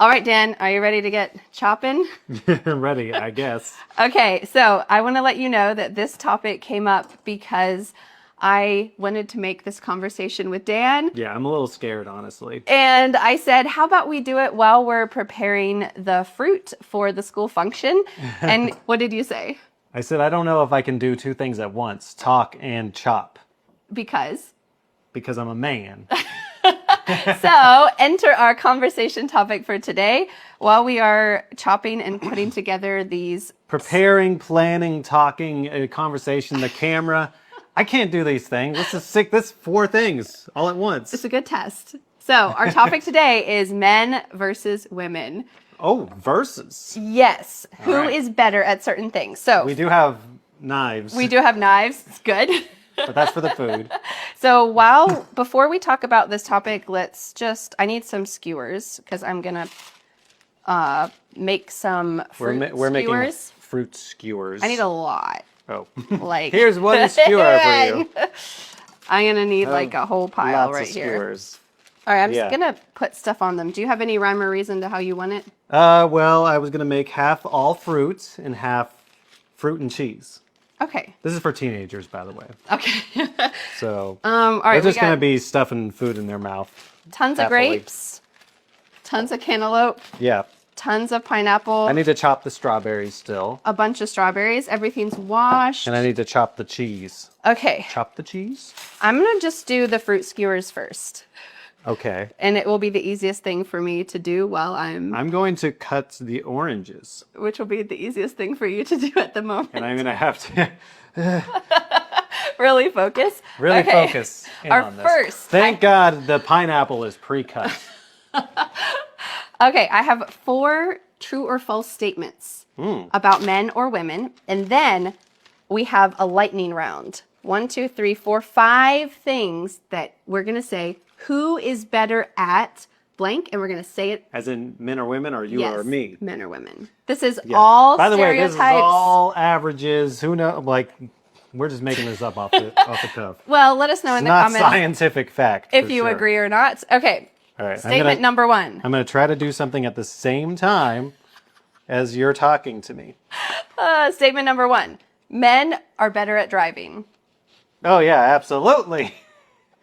All right, Dan, are you ready to get chopping? Ready, I guess. Okay, so I want to let you know that this topic came up because I wanted to make this conversation with Dan. Yeah, I'm a little scared, honestly. And I said, how about we do it while we're preparing the fruit for the school function? And what did you say? I said, I don't know if I can do two things at once, talk and chop, Because I'm a man. So enter our conversation topic for today while we are chopping and putting together these. Preparing, planning, talking, a conversation, the camera. I can't do these things. This is sick. This is four things all at once. It's a good test. So our topic today is men versus women. Oh, versus. Yes. Who right. is better at certain things? So We do have knives. we do have knives. It's good. But that's for the food. So before we talk about this topic, I need some skewers because I'm going to make some fruit We're making skewers. fruit skewers. I need a lot. Oh. Like Here's one skewer for you. I'm going to need like a whole pile Lots right of here. skewers. All right, I'm Yeah. just going to put stuff on them. Do you have any rhyme or reason to how you want it? Well, I was going to make half all fruit and half fruit and cheese. Okay. This is for teenagers, by the way. Okay. So All right, they're just we going to got be stuffing food in their mouth. tons of happily. grapes, tons of cantaloupe, Yeah. tons of pineapple, I need to chop the strawberries still. a bunch of strawberries. Everything's washed. And I need to chop the cheese. Okay. Chop the cheese? I'm going to just do the fruit skewers first. Okay. And it will be the easiest thing for me to do while I'm going to cut the oranges. which will be the easiest thing for you to do at the moment. And I'm going to have to Really focus. really Okay. focus in Our on this. first. Thank God the pineapple is pre-cut. Okay, I have 4 true or false statements about men or women, and then we have a lightning round. 1, 2, 3, 4, 5 things that we're gonna say who is better at blank, and we're gonna say it. As in men or women, or you Yes, or me? men or women. This is Yeah. all By the way, stereotypes. this is all averages. Who knows? Like, we're just making this up off the cuff. Well, let us know in It's the not comments scientific fact. if for you sure. agree or not. Okay. All right. Statement number 1. I'm going to try to do something at the same time as you're talking to me. Statement number 1. Men are better at driving. Oh, yeah, absolutely.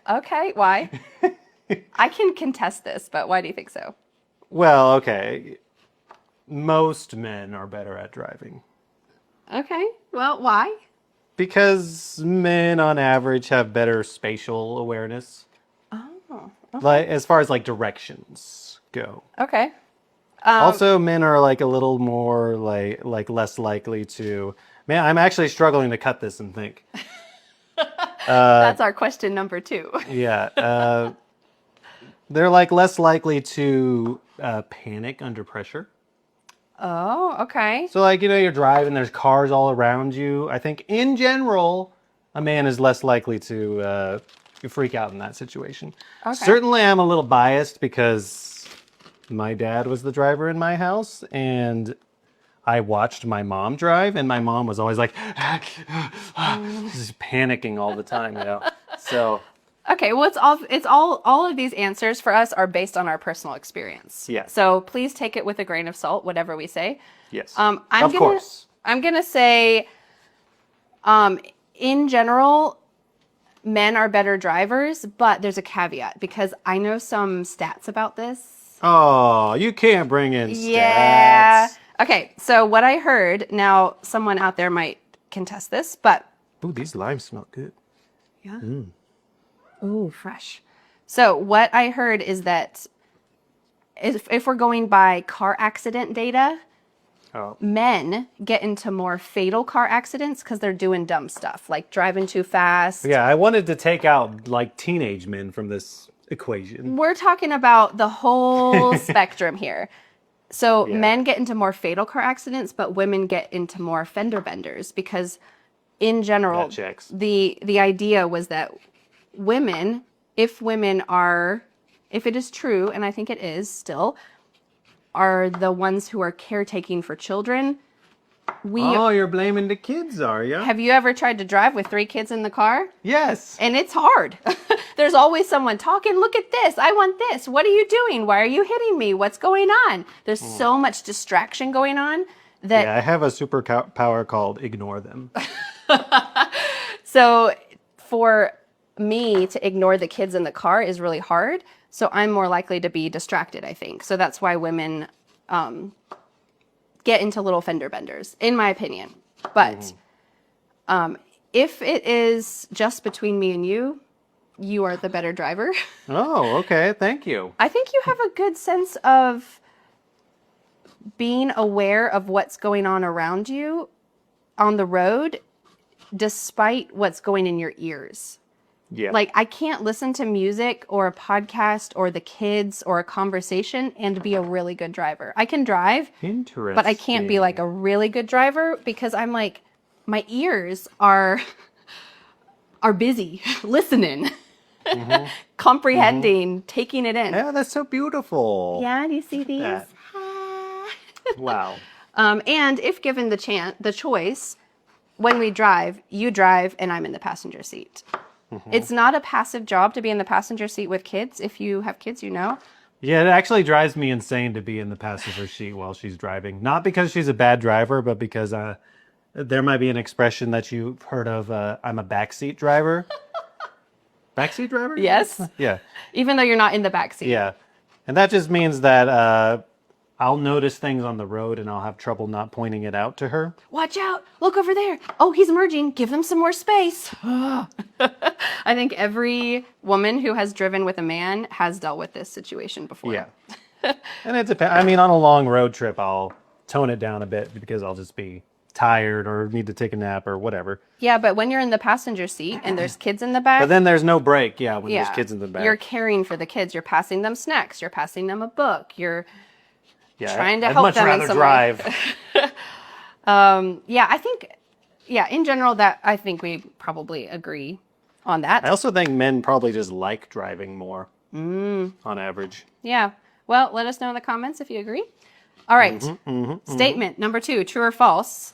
Okay, why? I can contest this, but why do you think so? Well, okay. Most men are better at driving Okay, well, why? because men on average have better spatial awareness. Oh, Like as far as like directions go. okay. Also, men are like a little more like less likely to. Man, I'm actually struggling to cut this and think. That's our question number 2. Yeah, they're like less likely to panic under pressure. Oh, okay. So like you're driving, there's cars all around you. I think in general, a man is less likely to freak out in that situation. Okay. Certainly, I'm a little biased because my dad was the driver in my house, and I watched my mom drive, and my mom was always like just panicking all the time. So Okay, well, all of these answers for us are based on our personal experience. Yes. So please take it with a grain of salt, whatever we say. yes, Of course. I'm gonna say, in general, men are better drivers, but there's a caveat because I know some stats about this. Oh, you can't bring in stats. Yeah. Okay, so what I heard, now someone out there might contest this, but Ooh, these limes smell good. yeah. Ooh, fresh. So what I heard is that if we're going by car accident data, Oh, men get into more fatal car accidents because they're doing dumb stuff, like driving too fast. yeah. I wanted to take out like teenage men from this equation. We're talking about the whole spectrum here. So Yeah. men get into more fatal car accidents, but women get into more fender benders because in general, That checks. the idea was that women, if it is true, and I think it is still, are the ones who are caretaking for children, Oh, you're blaming the kids, are you? Have you ever tried to drive with 3 kids in the car? Yes. And it's hard. There's always someone talking, look at this, I want this, what are you doing? Why are you hitting me? What's going on? There's so much distraction going on that... Yeah, I have a superpower called ignore them. So for me to ignore the kids in the car is really hard. So I'm more likely to be distracted, I think. So that's why women get into little fender benders, in my opinion. But if it is just between me and you are the better driver. Oh, okay. Thank you. I think you have a good sense of being aware of what's going on around you on the road, despite what's going in your ears. Yeah. Like, I can't listen to music or a podcast or the kids or a conversation and be a really good driver. I can drive, Interesting. but I can't be like a really good driver because I'm like, my ears are busy listening, comprehending, taking it in. Yeah, that's so beautiful. Yeah, do you see these? That. Wow. And if given the choice, when we drive, you drive and I'm in the passenger seat. It's not a passive job to be in the passenger seat with kids. If you have kids, you know. Yeah, it actually drives me insane to be in the passenger seat while she's driving. Not because she's a bad driver, but because there might be an expression that you've heard of, I'm a backseat driver. Backseat driver? Yes. Yeah. Even though you're not in the back seat. Yeah. And that just means that I'll notice things on the road and I'll have trouble not pointing it out to her. Watch out. Look over there. Oh, he's merging. Give them some more space. I think every woman who has driven with a man has dealt with this situation before. Yeah. And it depends. I mean, on a long road trip, I'll tone it down a bit because I'll just be tired or need to take a nap or whatever. Yeah, but when you're in the passenger seat and there's kids in the back. But then there's no break, when there's kids in the back. You're caring for the kids. You're passing them snacks. You're passing them a book. You're trying to I'd help much them rather in some drive. way. I think, in general, that I think we probably agree on that. I also think men probably just like driving more on average. Yeah. Well, let us know in the comments if you agree. All right. Statement number 2, true or false?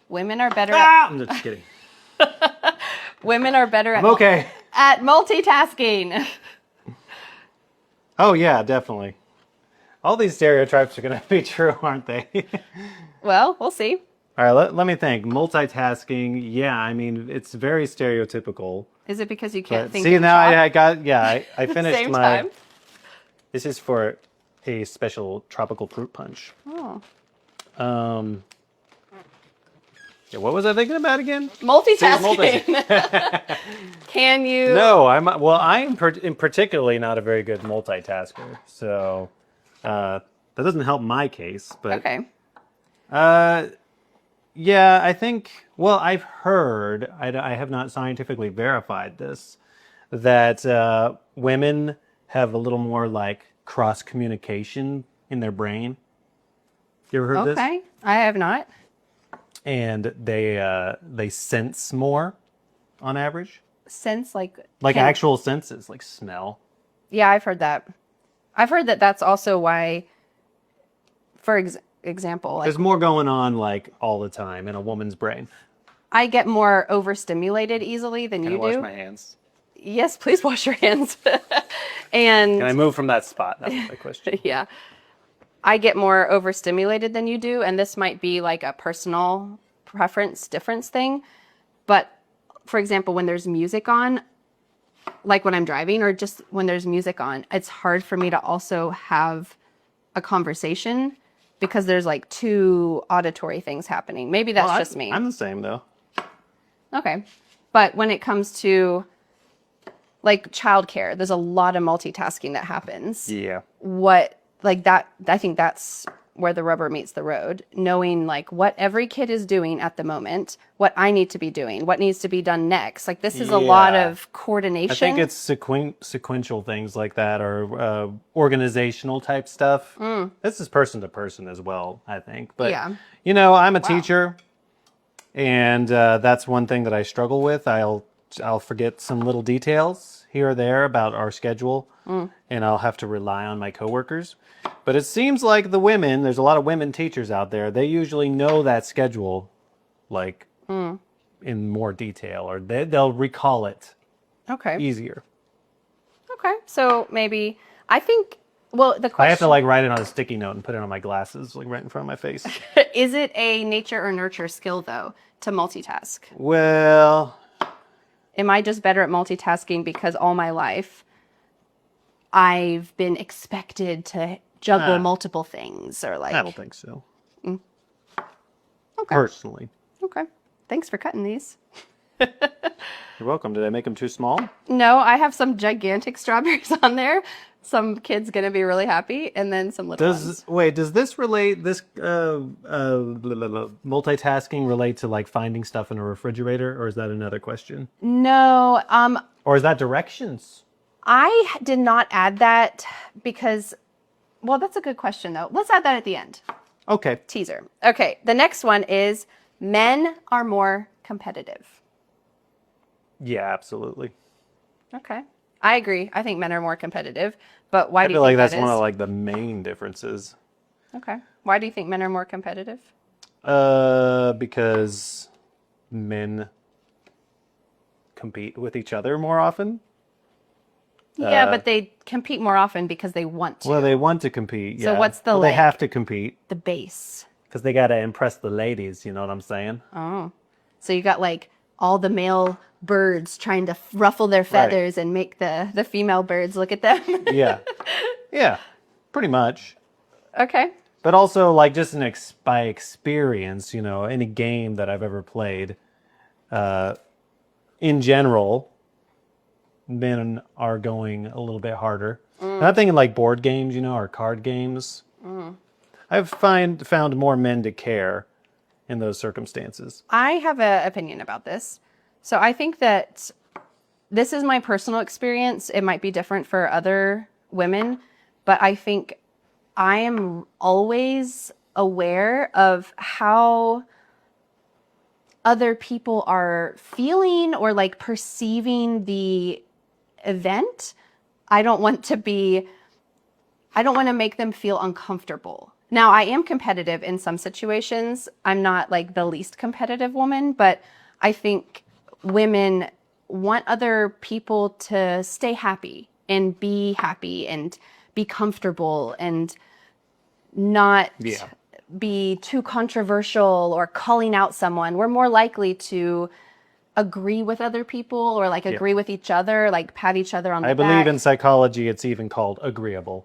Women are better I'm just kidding. women are better at, Okay. at multitasking. Oh, yeah, definitely. All these stereotypes are going to be true, aren't they? Well, we'll see. All right, let me think. Multitasking, yeah, I mean, it's very stereotypical. Is it because you can't But think see, and now shop I got, I finished same my... time? This is for a special tropical fruit punch. Oh. Yeah, what was I thinking about again? Multitasking. Can you? No, I'm particularly not a very good multitasker. So that doesn't help my case. But Okay. yeah, I think. Well, I've heard. I have not scientifically verified this. That women have a little more like cross communication in their brain. You ever heard this? Okay. I have not. And they sense more on average. Sense like Actual senses, like smell. Yeah, I've heard that. I've heard that that's also why, for example, like, There's more going on like all the time in a woman's brain. I get more overstimulated easily than Can you I wash do. my hands? Yes, please wash your hands. And Can I move from that spot? That's my question. yeah, I get more overstimulated than you do, and this might be like a personal preference difference thing. But for example, when there's music on, like when I'm driving or just when there's music on, it's hard for me to also have a conversation because there's like 2 auditory things happening. Maybe that's just me. I'm the same though. Okay. But when it comes to like childcare, there's a lot of multitasking that happens. Yeah. I think that's where the rubber meets the road, knowing like what every kid is doing at the moment, what I need to be doing, what needs to be done next. Like this is a lot of coordination. I think it's sequential things like that or organizational type stuff. This is person to person as well, I think. But, I'm a teacher and that's one thing that I struggle with. I'll forget some little details here or there about our schedule. and I'll have to rely on my coworkers. But it seems like the women, there's a lot of women teachers out there, they usually know that schedule like in more detail, or they'll recall it Okay. easier. Okay. So maybe I think. Well, the question I have to like write it on a sticky note and put it on my glasses, like right in front of my face. is it a nature or nurture skill though to multitask? Well, Am I just better at multitasking because all my life I've been expected to juggle multiple things, or like? I don't think so. Okay. Personally. Okay. Thanks for cutting these. You're welcome. Did I make them too small? No, I have some gigantic strawberries on there. Some kid's gonna be really happy, and then some little ones. Does this relate, this multitasking relate to like finding stuff in a refrigerator, or is that another question? No, Or is that directions? I did not add that because, well, that's a good question though. Let's add that at the end. Okay. Teaser. Okay, the next one is men are more competitive. Yeah, absolutely. Okay. I agree. I think men are more competitive, but why I do feel you like think that's that one is? of like the main differences. Okay. Why do you think men are more competitive? Because men compete with each other more often. Yeah, but they compete more often because they want to. Well, they want to compete. So yeah. what's the Well, they like- have to compete the base. because they got to impress the ladies. You know what I'm saying? Oh. So you got like all the male birds trying to ruffle their feathers and make the female birds look at them. Yeah. Yeah. Pretty much. Okay. But also, like, just by experience, you know, any game that I've ever played, in general, men are going a little bit harder. And I'm thinking like board games, you know, or card games. I've found more men to care in those circumstances. I have an opinion about this. So I think that this is my personal experience. It might be different for other women, but I think I am always aware of how other people are feeling or like perceiving the event. I don't want to make them feel uncomfortable. Now, I am competitive in some situations. I'm not like the least competitive woman, but I think women want other people to stay happy and be comfortable and not be too controversial or calling out someone. We're more likely to agree with other people or like agree with each other, like pat each other on the back. I believe in psychology, it's even called agreeable.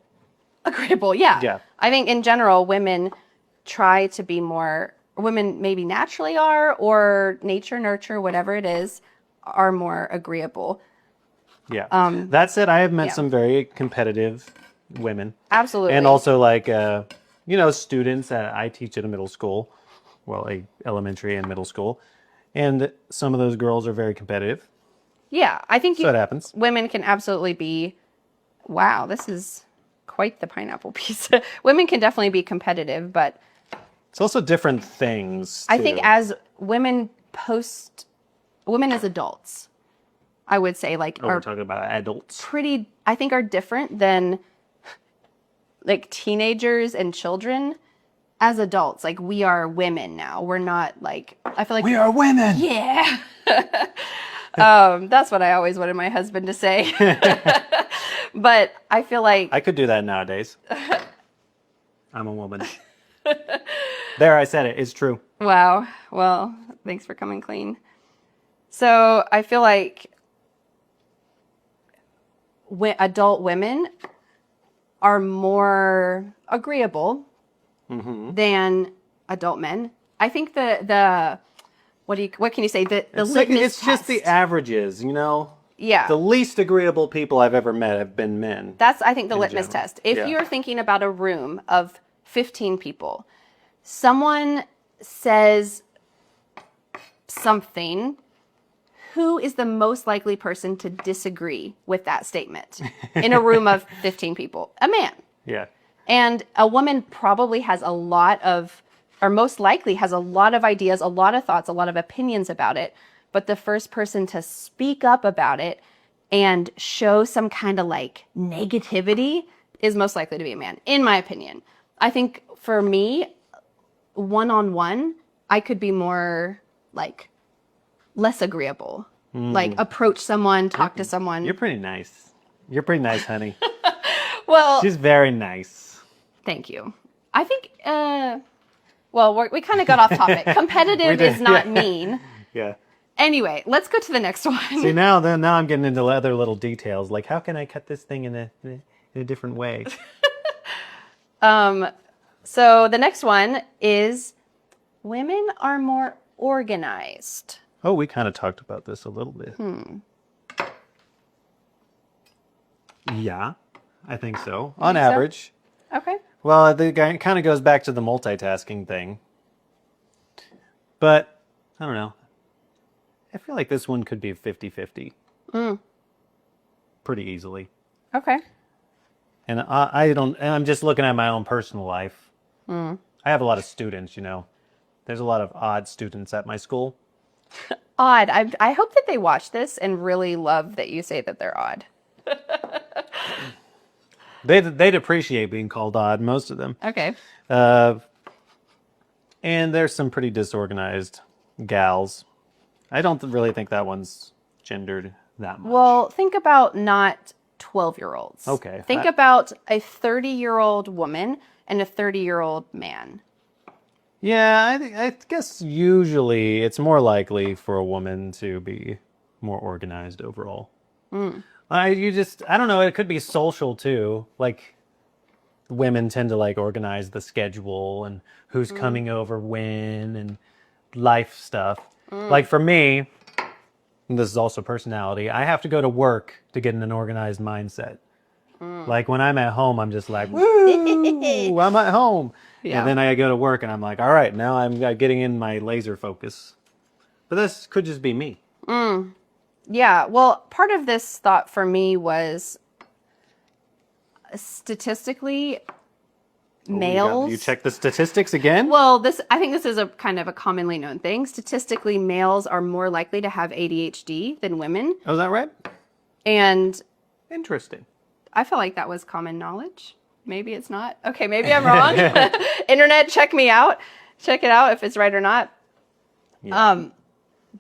Agreeable, yeah. Yeah. I think in general, women try to be more, women maybe naturally are, or nature, nurture, whatever it is, are more agreeable. Yeah. That said, I have met some very competitive women. Absolutely. And also like, you know, students I teach at a middle school, well, a elementary and middle school. And some of those girls are very competitive. Yeah, I think So it happens. women can absolutely be, wow, this is quite the pineapple piece. Women can definitely be competitive, but It's also different things. I think too. as women as adults, I would say like we're are talking about adults. I think are different than like teenagers and children. As adults, like we are women now. We're not like, I feel like We are women. yeah. That's what I always wanted my husband to say. But I feel like I could do that nowadays. I'm a woman. There, I said it. It's true. wow. Well, thanks for coming clean. So I feel like adult women are more agreeable than adult men. I think the what can you say? The litmus It's just the test. averages, you know? Yeah. The least agreeable people I've ever met have been men. That's, I think, the litmus general. test. If Yeah. you're thinking about a room of 15 people, someone says something, who is the most likely person to disagree with that statement in a room of 15 people? A man. Yeah. And a woman probably has a lot of, or most likely has a lot of ideas, a lot of thoughts, a lot of opinions about it. But the first person to speak up about it and show some kind of like negativity is most likely to be a man, in my opinion. I think for me, one-on-one, I could be more like less agreeable. Like approach someone, talk to someone. You're pretty nice. You're pretty nice, honey. Well, She's very nice. thank you. I think, well, we kind of got off topic. Competitive is not mean. Yeah. Anyway, let's go to the next one. See, now I'm getting into other little details. Like, how can I cut this thing in a different way? So the next one is women are more organized. Oh, we kind of talked about this a little bit. Yeah, I think so. On think so? average. Okay. Well, it kind of goes back to the multitasking thing. But, I don't know. I feel like this one could be 50-50. Pretty easily. Okay. And I'm just looking at my own personal life. I have a lot of students, you know. There's a lot of odd students at my school. Odd. I hope that they watch this and really love that you say that they're odd. They'd appreciate being called odd, most of them. Okay. And there's some pretty disorganized gals. I don't really think that one's gendered that much. Well, think about not 12-year-olds. Okay. Think about a 30-year-old woman and a 30-year-old man. Yeah, I guess usually it's more likely for a woman to be more organized overall. I don't know, it could be social too. Like, women tend to like organize the schedule and who's coming over when and life stuff. Like for me, and this is also personality, I have to go to work to get in an organized mindset. Like when I'm at home, I'm just like, woo, I'm at home. Yeah. And then I go to work and I'm like, all right, now I'm getting in my laser focus. But this could just be me. Yeah, well, part of this thought for me was statistically, males. You check the statistics again? Well, I think this is a kind of a commonly known thing. Statistically, males are more likely to have ADHD than women. Oh, is that right? And Interesting. I feel like that was common knowledge. Maybe it's not. Okay, maybe I'm wrong. Internet, check me out. Check it out if it's right or not. Yeah.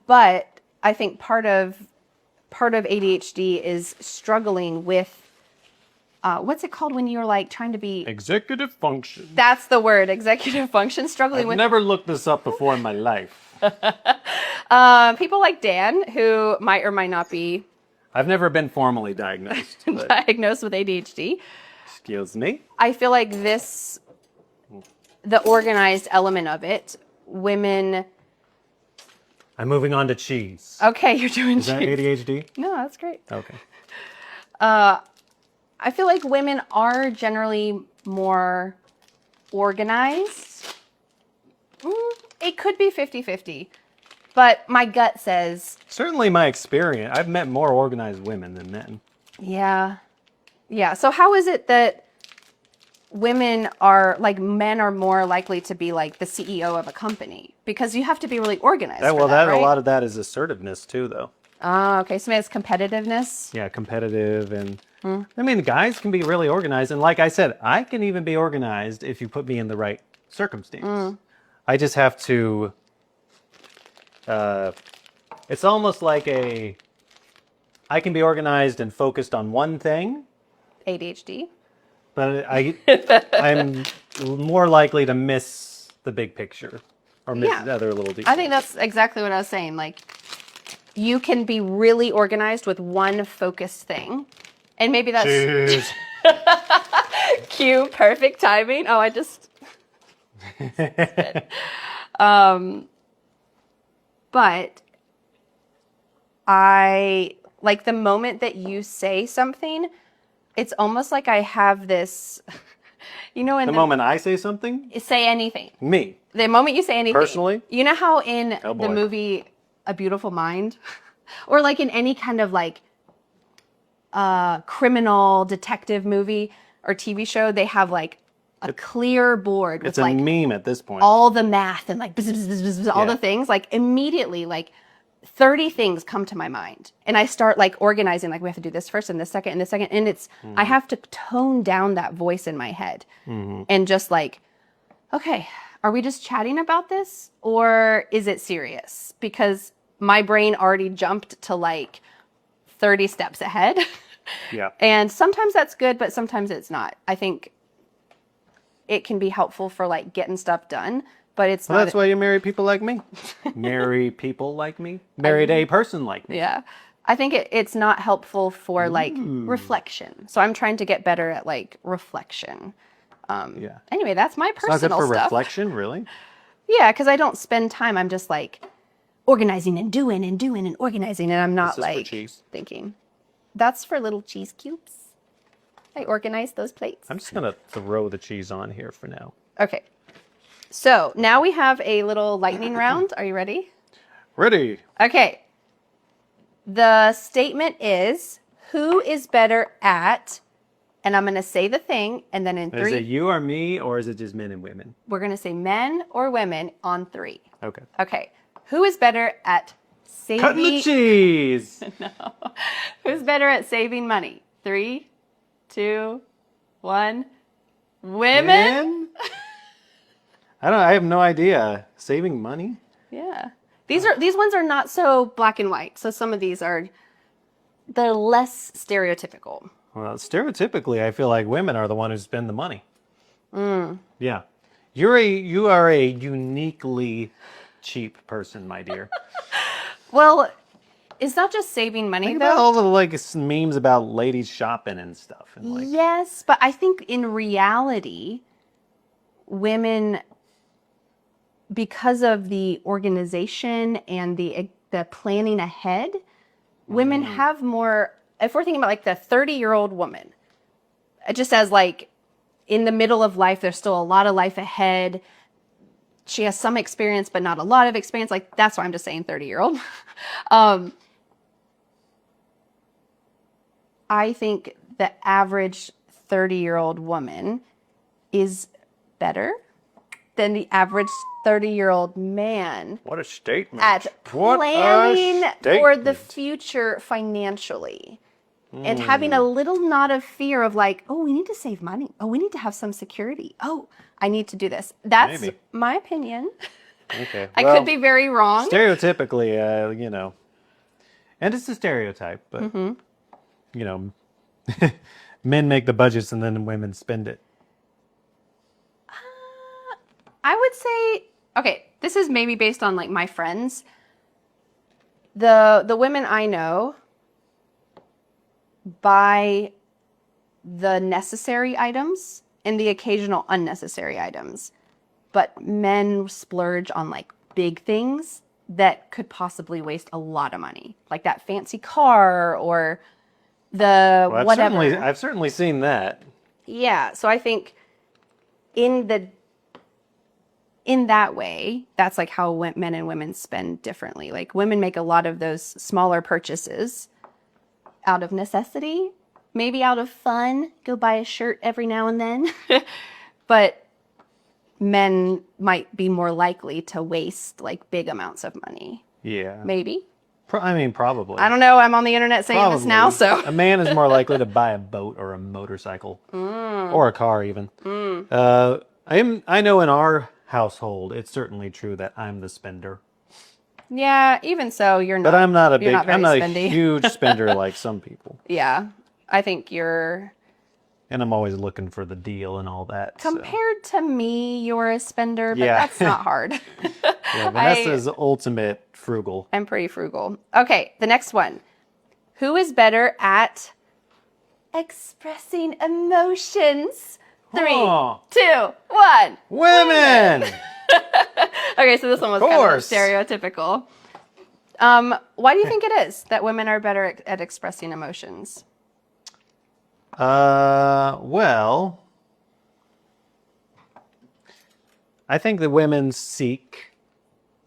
But I think part of ADHD is struggling with what's it called when you're like trying to be Executive function. That's the word, executive function, struggling I've with never looked this up before in my life. people like Dan who might or might not be I've never been formally diagnosed. But diagnosed with ADHD. excuse me. I feel like the organized element of it, women. I'm moving on to cheese. Okay, you're doing Is that ADHD? No, that's great. Okay. I feel like women are generally more organized. It could be 50-50, but my gut says, Certainly my experience. I've met more organized women than men. yeah. Yeah. So how is it that men are more likely to be like the CEO of a company? Because you have to be really organized. Right? Right? A lot of that is assertiveness too, though. Okay. So maybe it's competitiveness. Yeah, competitive and I mean, guys can be really organized, and like I said, I can even be organized if you put me in the right circumstance. I just have to. It's almost like I can be organized and focused on one thing, ADHD. but I'm more likely to miss the big picture or miss other little details. I think that's exactly what I was saying. Like, you can be really organized with one focused thing. And maybe that's Cheers. cue, perfect timing. Oh, I just. But I like the moment that you say something, it's almost like I have this, in The moment I say something, say anything. me. The moment you say anything. Personally? You know how in Oh, the boy. movie A Beautiful Mind, or like in any kind of like criminal detective movie or TV show, they have like a clear board with It's a like meme at this point. all the math and like bzz, bzz, bzz, bzz, all Yeah. the things. Like immediately, like 30 things come to my mind, and I start like organizing, like we have to do this first and this second and this second. And I have to tone down that voice in my head and just like, okay, are we just chatting about this or is it serious? Because my brain already jumped to like 30 steps ahead. Yeah. And sometimes that's good, but sometimes it's not. I think it can be helpful for like getting stuff done, but it's Well, not. that's why you marry people like me. Marry people like me. Married a person like me. Yeah. I think it's not helpful for like reflection. So I'm trying to get better at like reflection. Yeah. Anyway, that's my It's not good personal for stuff. reflection, really? Yeah, because I don't spend time. I'm just like organizing and doing and organizing, and I'm not This is for like cheese. thinking. That's for little cheese cubes. I organize those plates. I'm just going to throw the cheese on here for now. Okay. So now we have a little lightning round. Are you ready? Ready. Okay. The statement is, who is better at, and I'm going to say the thing, and then in Is three, it you or me, or is it just men and women? we're going to say men or women on three. Okay. Okay. Who is better at saving? Cutting the cheese. Who's better at saving money? 3, 2, 1. Women? Men? I have no idea. Saving money? Yeah. These ones are not so black and white. So some of these they're less stereotypical. Well, stereotypically, I feel like women are the one who spend the money. Yeah. You are a uniquely cheap person, my dear. Well, it's not just saving money Think about though. all the like memes about ladies shopping and stuff. And like, Yes, but I think in reality, women, because of the organization and the planning ahead, women have more. If we're thinking about like the 30-year-old woman, just as like in the middle of life, there's still a lot of life ahead. She has some experience, but not a lot of experience. Like that's why I'm just saying 30-year-old. I think the average 30-year-old woman is better than the average 30-year-old man what a statement. at What a planning for the statement. future financially. And having a little nod of fear of like, oh, we need to save money. Oh, we need to have some security. Oh, I need to do this. That's Maybe. my opinion. Okay. I well, could be very wrong. Stereotypically, you know, and it's a stereotype, but, you know, men make the budgets and then women spend it. I would say, okay, this is maybe based on like my friends. The women I know buy the necessary items and the occasional unnecessary items. But men splurge on like big things that could possibly waste a lot of money. Like that fancy car or the Well, whatever. I've certainly seen that. Yeah, so I think in that way, that's like how men and women spend differently. Like women make a lot of those smaller purchases out of necessity, maybe out of fun, go buy a shirt every now and then. But men might be more likely to waste like big amounts of money. Yeah. Maybe. Probably. I don't know. I'm on the internet saying this now, so. A man is more likely to buy a boat or a motorcycle or a car even. I know in our household, it's certainly true that I'm the spender. Yeah, even so, you're not. But I'm not you're not very I'm not spendy. a huge spender like some people. Yeah, I think you're. And I'm always looking for the deal and all that. so. Compared to me, you're a spender, but Yeah. that's not hard. Yeah, Vanessa's ultimate frugal. I'm pretty frugal. Okay, the next one. Who is better at expressing emotions? 3, Oh. 2, 1. Women! Okay, so this one was kind of stereotypical. Why do you think it is that women are better at expressing emotions? Well, I think that women seek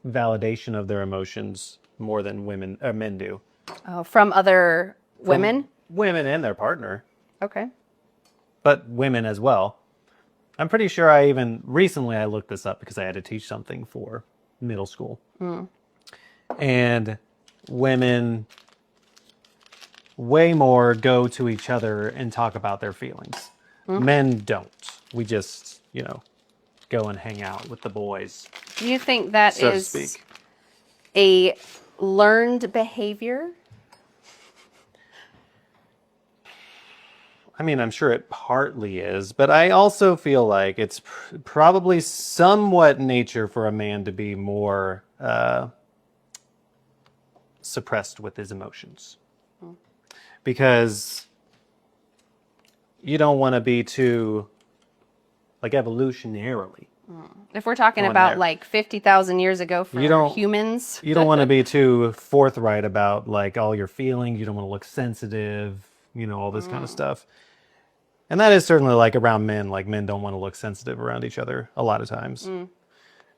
validation of their emotions more than men do. Oh, from other women? Women and their partner, Okay. but women as well. I'm pretty sure recently I looked this up because I had to teach something for middle school. And women way more go to each other and talk about their feelings. Men don't. We just, go and hang out with the boys. Do you think that so is to speak. a learned behavior? I mean, I'm sure it partly is, but I also feel like it's probably somewhat nature for a man to be more suppressed with his emotions. Because you don't want to be too, evolutionarily. If we're talking Going about there. like 50,000 years ago for humans. You don't want to be too forthright about all your feelings. You don't want to look sensitive, all this kind of stuff. And that is certainly around men. Men don't want to look sensitive around each other a lot of times. It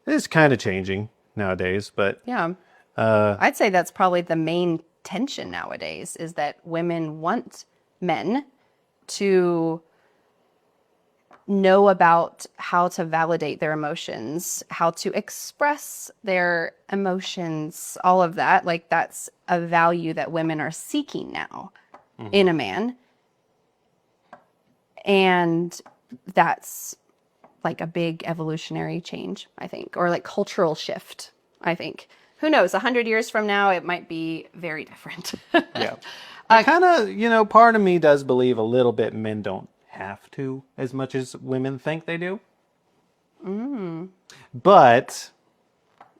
is kind of changing nowadays, but Yeah. I'd say that's probably the main tension nowadays is that women want men to know about how to validate their emotions, how to express their emotions, all of that. That's a value that women are seeking now in a man. And that's a big evolutionary change, I think, or cultural shift, I think. Who knows? 100 years from now, it might be very different. yeah. Kind of, part of me does believe a little bit men don't have to as much as women think they do. But,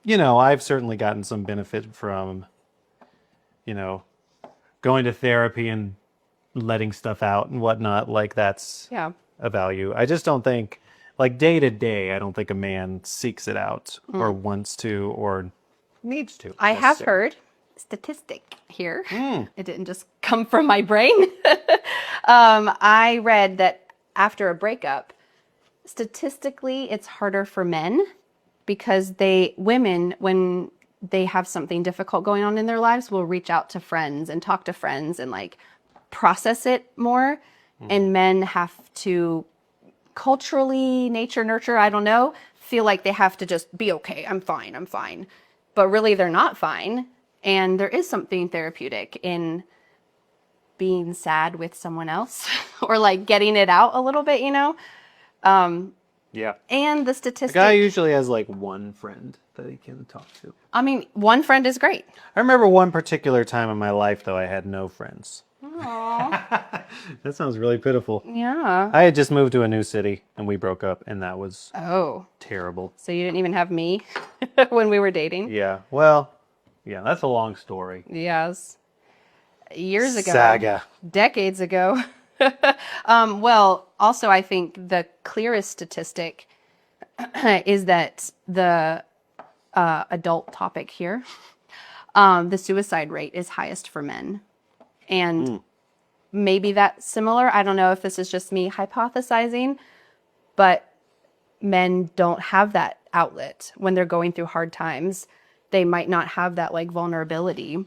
I've certainly gotten some benefit from, going to therapy and letting stuff out and whatnot. That's a value. I just don't think, day to day, I don't think a man seeks it out or wants to or needs to. I have heard statistic here. It didn't just come from my brain. I read that after a breakup, statistically, it's harder for men because women, when they have something difficult going on in their lives, will reach out to friends and talk to friends and process it more. And men have to culturally, nature, nurture, I don't know, feel like they have to just be okay. I'm fine. But really they're not fine. And there is something therapeutic in being sad with someone else or getting it out a little bit, Yeah. And the A statistic. guy usually has one friend that he can talk to. I mean, one friend is great. I remember one particular time in my life, though, I had no friends. Aww. That sounds really pitiful. Yeah. I had just moved to a new city and we broke up, and that was Oh. terrible. So you didn't even have me when we were dating? Yeah. Well, yeah, that's a long story. Yes. Years ago. Saga. Decades ago. Well, also, I think the clearest statistic is that the adult topic here, the suicide rate is highest for men. And maybe that's similar. I don't know if this is just me hypothesizing, but men don't have that outlet when they're going through hard times. They might not have that vulnerability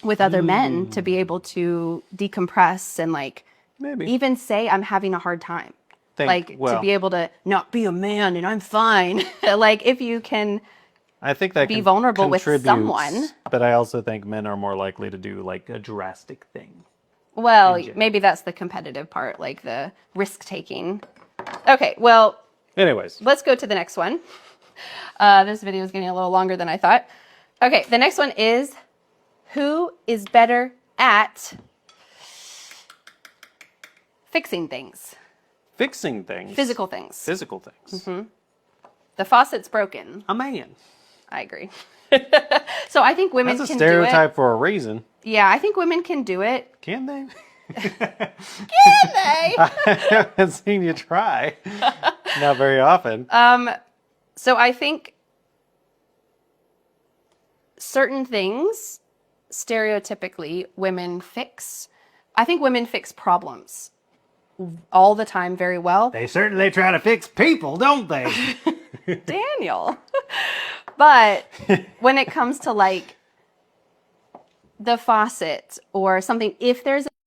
with other men to be able to decompress and Maybe. even say I'm having a hard time. To be able to not be a man and I'm fine. If you can I think that be vulnerable with contributes, someone. But I also think men are more likely to do a drastic thing. Well, maybe that's the competitive part, the risk taking. Okay, well, anyways, let's go to the next one. This video is getting a little longer than I thought. Okay, the next one is, who is better at fixing things? fixing things. Physical things. Physical things. The faucet's broken. A man. I agree. So I think women That's a can stereotype do for a reason. it. Yeah, I think women can do it. Can they? Can they? I haven't seen you try. Not very often. So I think certain things, stereotypically, women fix. I think women fix problems all the time very well. They certainly try to fix people, don't they? Daniel. But when it comes to the faucet or something, if there's